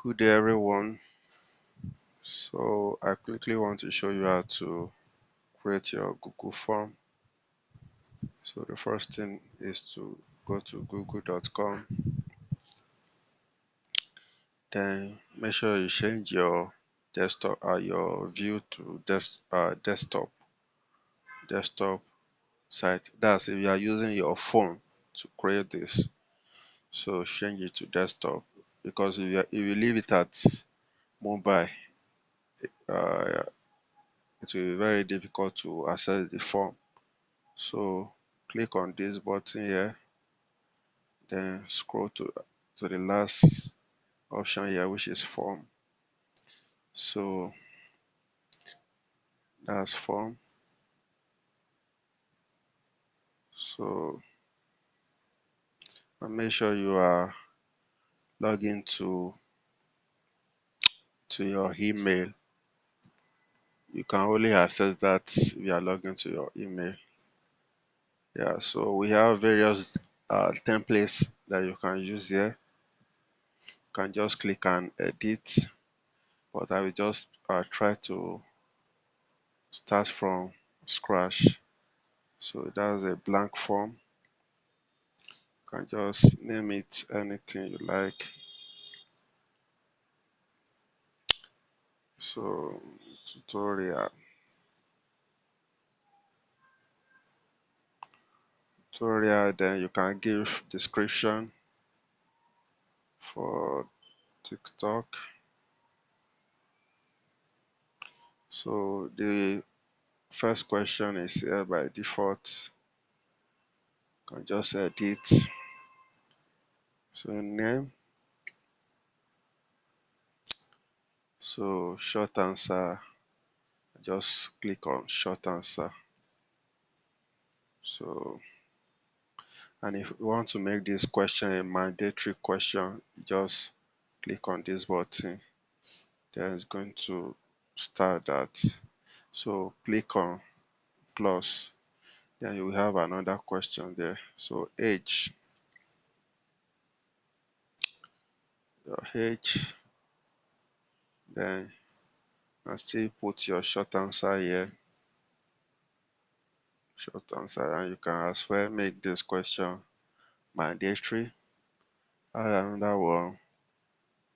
Good day everyone. So I quickly want to show you how to create your Google form. So the first thing is to go to google.com, then make sure you change your your view to desktop site. That's if you are using your phone to create this. So change it to desktop, because if you leave it at mobile, uh, it will be very difficult to access the form. So click on this button here, then scroll to the last option here, which is form. So that's form. So and make sure you are logged into your email. You can only access that if you are logged into your email. Yeah, so we have various templates that you can use here. You can just click and edit, but I will just try to start from scratch. So that's a blank form. You can just name it anything you like. So tutorial, then you can give description for TikTok. So the first question is here by default. You can just edit. So name. So short answer, just click on short answer. So, and if you want to make this question a mandatory question, just click on this button. Then it's going to start that. So click on plus. Then you will have another question there. So age, your age, then and still put your short answer here. Short answer, and you can as well make this question mandatory. Add another one.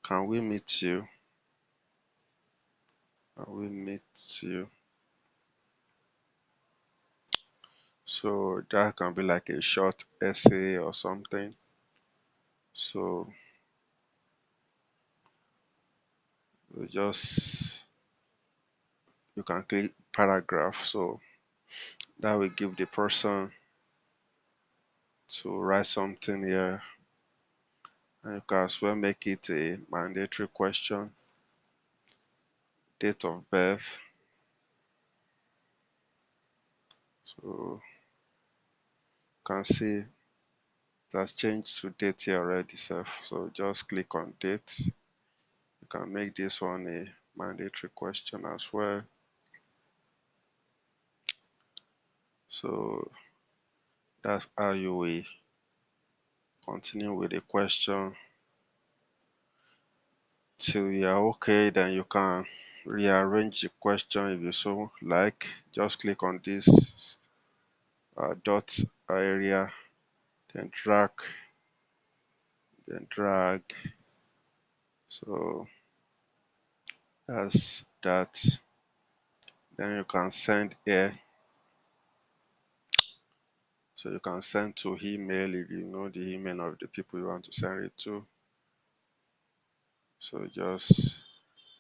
Can we meet you? Can we meet you? So that can be like a short essay or something. So just you can click paragraph. So that will give the person to write something here, and you can as well make it a mandatory question. Date of birth. So you can see it has changed to date here already self. So just click on date. You can make this one a mandatory question as well. So that's how you will continue with the question till you are okay. Then you can rearrange the question if you so like. Just click on this dot area, then drag. So that's that. Then you can send here. So you can send to email if you know the email of the people you want to send it to. So just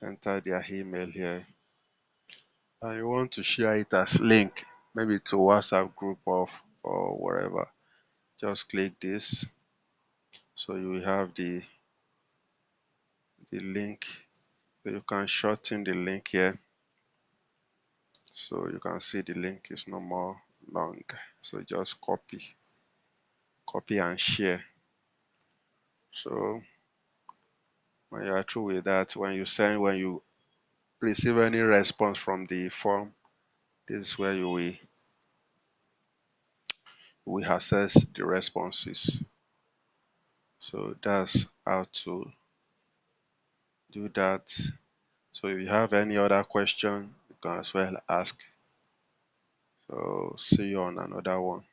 enter their email here, and you want to share it as link, maybe to WhatsApp group of or wherever. Just click this. So you will have the link. So you can shorten the link here. So you can see the link is no more long. So just copy and share. So when you are through with that, when you receive any response from the form, this is where you will access the responses. So that's how to do that. So if you have any other question, you can as well ask. So see you on another one.